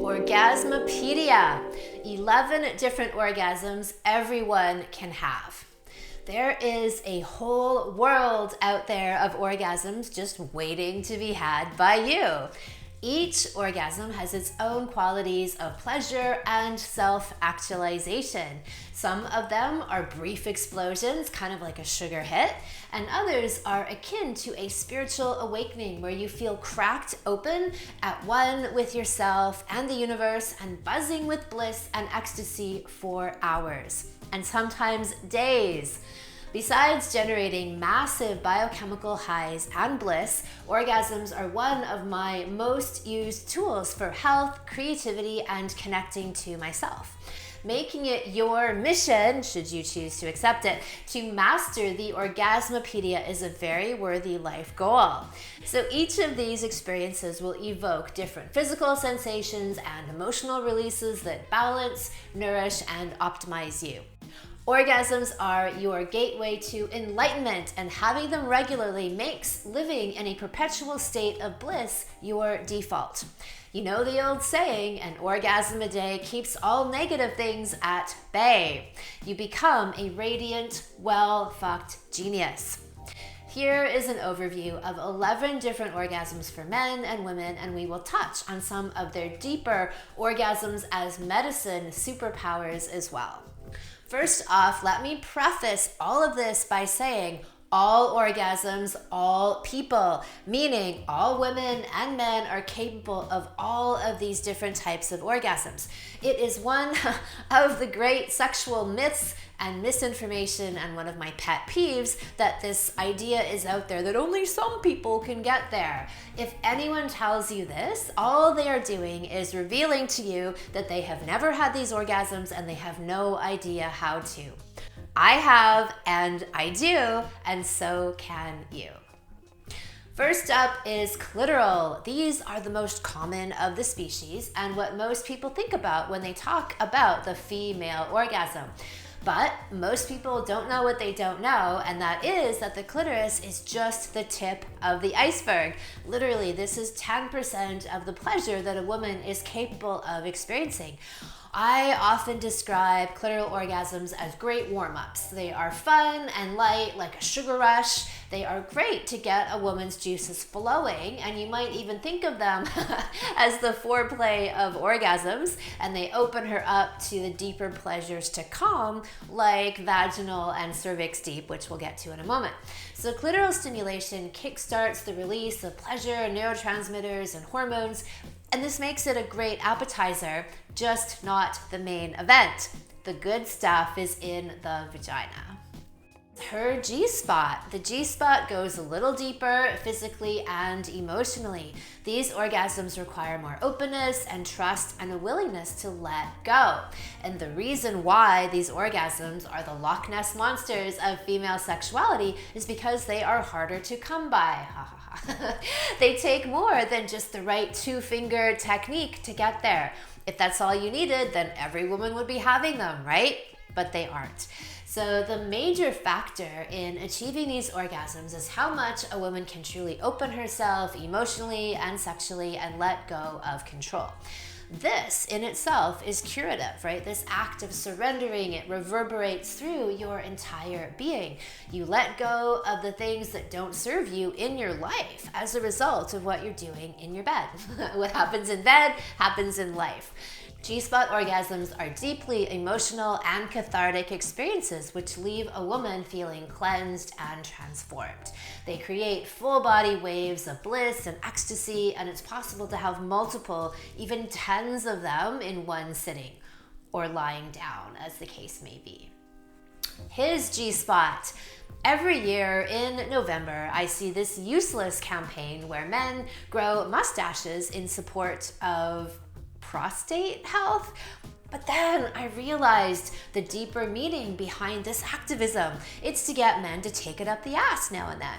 Orgasmapedia, 11 different orgasms everyone can have. There is a whole world out there of orgasms just waiting to be had by you. Each orgasm has its own qualities of pleasure and self-actualization. Some of them are brief explosions, kind of like a sugar hit, and others are akin to a spiritual awakening where you feel cracked open, at one with yourself and the universe, and buzzing with bliss and ecstasy for hours, and sometimes days. Besides generating massive biochemical highs and bliss, orgasms are one of my most used tools for health, creativity, and connecting to myself. Making it your mission, should you choose to accept it, to master the Orgasmapedia is a very worthy life goal. So each of these experiences will evoke different physical sensations and emotional releases that balance, nourish, and optimize you. Orgasms are your gateway to enlightenment, and having them regularly makes living in a perpetual state of bliss your default. You know the old saying, an orgasm a day keeps all negative things at bay. You become a radiant, well-fucked genius. Here is an overview of 11 different orgasms for men and women, and we will touch on some of their deeper orgasms as medicine superpowers as well. First off, let me preface all of this by saying all orgasms, all people, meaning all women and men are capable of all of these different types of orgasms. It is one of the great sexual myths and misinformation, and one of my pet peeves, that this idea is out there that only some people can get there. If anyone tells you this, all they are doing is revealing to you that they have never had these orgasms and they have no idea how to. I have, and I do, and so can you. First up is clitoral. These are the most common of the species and what most people think about when they talk about the female orgasm. But most people don't know what they don't know, and that is that the clitoris is just the tip of the iceberg. Literally, this is 10% of the pleasure that a woman is capable of experiencing. I often describe clitoral orgasms as great warm-ups. They are fun and light, like a sugar rush. They are great to get a woman's juices flowing, and you might even think of them as the foreplay of orgasms, and they open her up to the deeper pleasures to come, like vaginal and cervix deep, which we'll get to in a moment. So clitoral stimulation kickstarts the release of pleasure, neurotransmitters, and hormones, and this makes it a great appetizer, just not the main event. The good stuff is in the vagina. Her G-spot. The G-spot goes a little deeper physically and emotionally. These orgasms require more openness and trust and a willingness to let go. And the reason why these orgasms are the Loch Ness monsters of female sexuality is because they are harder to come by. They take more than just the right two-finger technique to get there. If that's all you needed, then every woman would be having them, right? But they aren't. So the major factor in achieving these orgasms is how much a woman can truly open herself emotionally and sexually and let go of control. This in itself is curative, right? This act of surrendering, it reverberates through your entire being. You let go of the things that don't serve you in your life as a result of what you're doing in your bed. What happens in bed happens in life. G-spot orgasms are deeply emotional and cathartic experiences which leave a woman feeling cleansed and transformed. They create full-body waves of bliss and ecstasy, and it's possible to have multiple, even tens of them in one sitting, or lying down, as the case may be. His G-spot. Every year in November, I see this useless campaign where men grow mustaches in support of prostate health. But then I realized the deeper meaning behind this activism. It's to get men to take it up the ass now and then.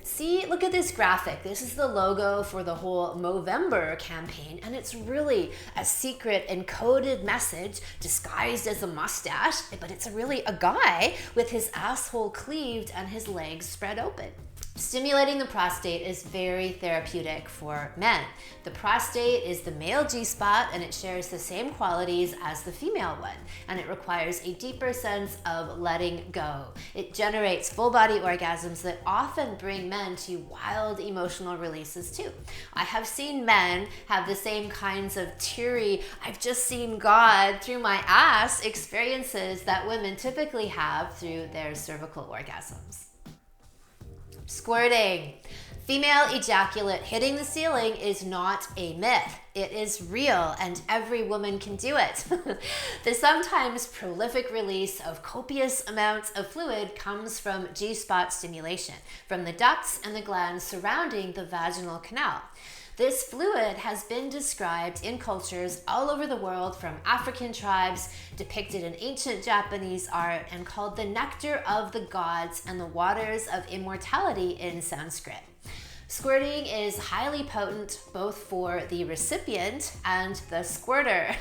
See, look at this graphic. This is the logo for the whole Movember campaign, and it's really a secret encoded message disguised as a mustache, but it's really a guy with his asshole cleaved and his legs spread open. Stimulating the prostate is very therapeutic for men. The prostate is the male G-spot and it shares the same qualities as the female one, and it requires a deeper sense of letting go. It generates full body orgasms that often bring men to wild emotional releases too. I have seen men have the same kinds of teary, I've just seen God through my ass experiences that women typically have through their cervical orgasms. Squirting. Female ejaculate hitting the ceiling is not a myth. It is real and every woman can do it. The sometimes prolific release of copious amounts of fluid comes from G-spot stimulation, from the ducts and the glands surrounding the vaginal canal. This fluid has been described in cultures all over the world, from African tribes, depicted in ancient Japanese art, and called the nectar of the gods and the waters of immortality in Sanskrit. Squirting is highly potent both for the recipient and the squirter.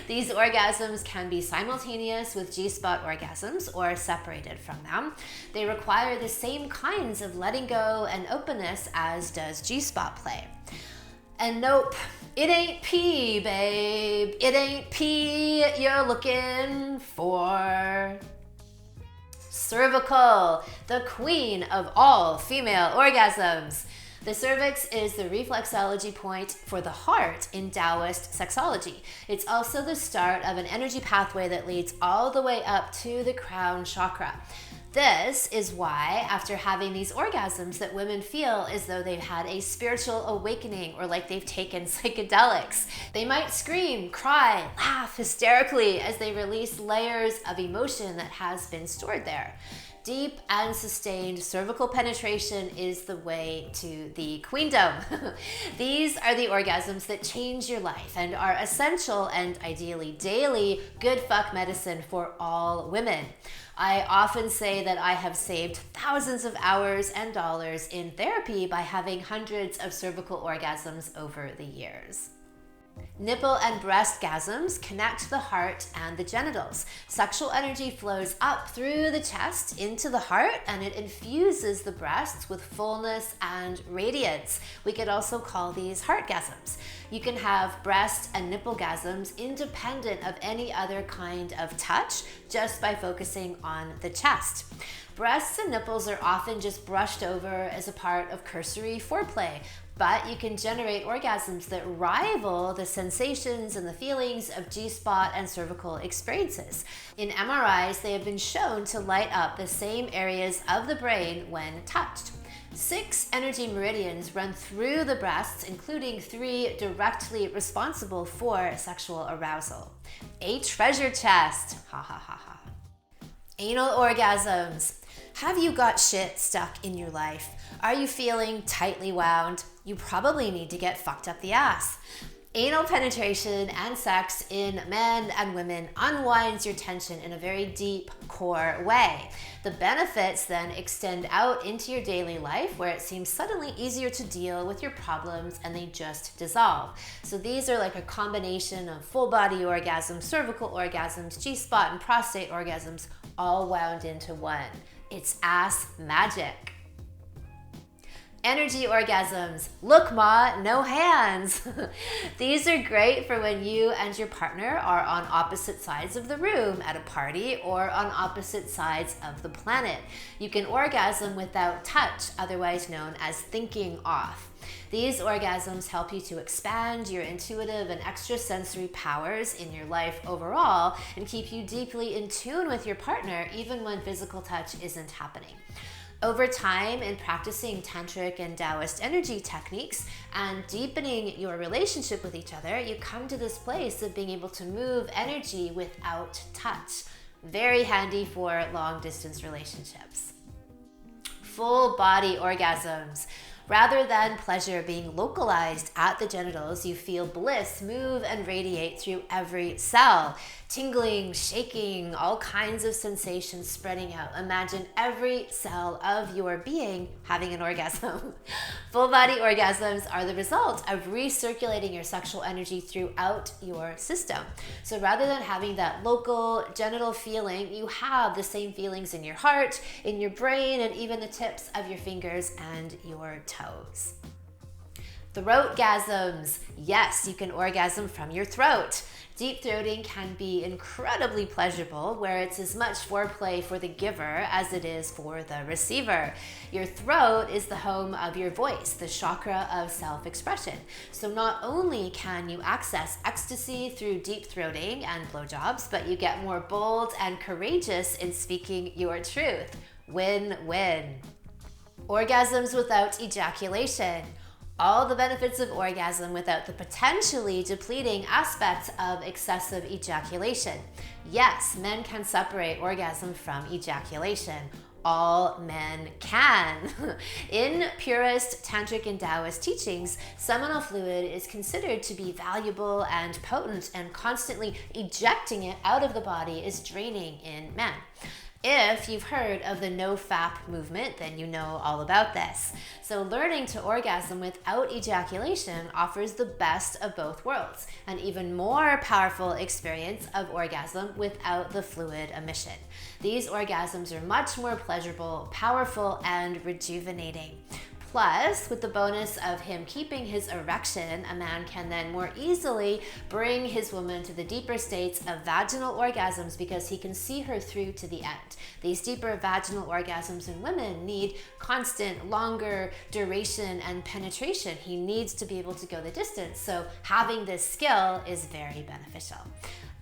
These orgasms can be simultaneous with G-spot orgasms or separated from them. They require the same kinds of letting go and openness as does G-spot play. And nope, it ain't pee, babe. It ain't pee you're looking for. Cervical, the queen of all female orgasms. The cervix is the reflexology point for the heart in Taoist sexology. It's also the start of an energy pathway that leads all the way up to the crown chakra. This is why, after having these orgasms, that women feel as though they've had a spiritual awakening or like they've taken psychedelics. They might scream, cry, laugh hysterically as they release layers of emotion that has been stored there. Deep and sustained cervical penetration is the way to the queendom. These are the orgasms that change your life and are essential and ideally daily good fuck medicine for all women. I often say that I have saved thousands of hours and dollars in therapy by having hundreds of cervical orgasms over the years. Nipple and breastgasms connect the heart and the genitals. Sexual energy flows up through the chest into the heart, and it infuses the breasts with fullness and radiance. We could also call these heartgasms. You can have breast and nipplegasms independent of any other kind of touch, just by focusing on the chest. Breasts and nipples are often just brushed over as a part of cursory foreplay, but you can generate orgasms that rival the sensations and the feelings of G-spot and cervical experiences. In MRIs, they have been shown to light up the same areas of the brain when touched. 6 energy meridians run through the breasts, including 3 directly responsible for sexual arousal. A treasure chest. Ha ha ha ha. Anal orgasms. Have you got shit stuck in your life? Are you feeling tightly wound? You probably need to get fucked up the ass. Anal penetration and sex in men and women unwinds your tension in a very deep, core way. The benefits then extend out into your daily life, where it seems suddenly easier to deal with your problems and they just dissolve. So these are like a combination of full body orgasms, cervical orgasms, G-spot and prostate orgasms, all wound into one. It's ass magic. Energy orgasms. Look, ma, no hands. These are great for when you and your partner are on opposite sides of the room at a party or on opposite sides of the planet. You can orgasm without touch, otherwise known as thinking off. These orgasms help you to expand your intuitive and extrasensory powers in your life overall and keep you deeply in tune with your partner even when physical touch isn't happening. Over time, in practicing tantric and Taoist energy techniques and deepening your relationship with each other, you come to this place of being able to move energy without touch. Very handy for long-distance relationships. Full body orgasms. Rather than pleasure being localized at the genitals, you feel bliss move and radiate through every cell. Tingling, shaking, all kinds of sensations spreading out. Imagine every cell of your being having an orgasm. Full body orgasms are the result of recirculating your sexual energy throughout your system. So rather than having that local genital feeling, you have the same feelings in your heart, in your brain, and even the tips of your fingers and your toes. Throatgasms. Yes, you can orgasm from your throat. Deep throating can be incredibly pleasurable, where it's as much foreplay for the giver as it is for the receiver. Your throat is the home of your voice, the chakra of self-expression. So not only can you access ecstasy through deep throating and blowjobs, but you get more bold and courageous in speaking your truth. Win-win. Orgasms without ejaculation. All the benefits of orgasm without the potentially depleting aspects of excessive ejaculation. Yes, men can separate orgasm from ejaculation. All men can. In purist tantric and Taoist teachings, seminal fluid is considered to be valuable and potent, and constantly ejecting it out of the body is draining in men. If you've heard of the no-fap movement, then you know all about this. So learning to orgasm without ejaculation offers the best of both worlds, an even more powerful experience of orgasm without the fluid emission. These orgasms are much more pleasurable, powerful, and rejuvenating. Plus, with the bonus of him keeping his erection, a man can then more easily bring his woman to the deeper states of vaginal orgasms because he can see her through to the end. These deeper vaginal orgasms in women need constant, longer duration and penetration. He needs to be able to go the distance, so having this skill is very beneficial.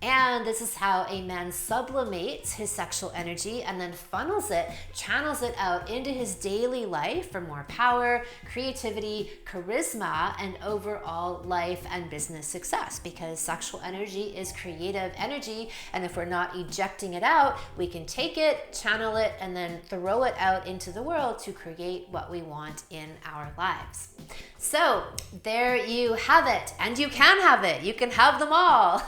And this is how a man sublimates his sexual energy and then funnels it, channels it out into his daily life for more power, creativity, charisma, and overall life and business success, because sexual energy is creative energy, and if we're not ejecting it out, we can take it, channel it, and then throw it out into the world to create what we want in our lives. So there you have it, and you can have it. You can have them all.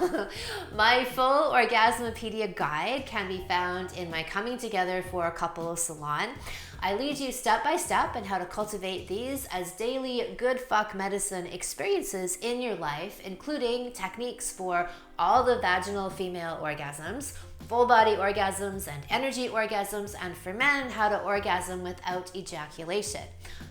My full Orgasmapedia guide can be found in my Coming Together for a Couple salon. I lead you step by step in how to cultivate these as daily good fuck medicine experiences in your life, including techniques for all the vaginal female orgasms, full body orgasms and energy orgasms, and for men, how to orgasm without ejaculation.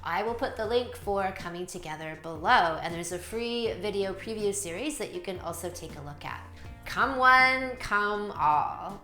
I will put the link for Coming Together below, and there's a free video preview series that you can also take a look at. Come one, come all.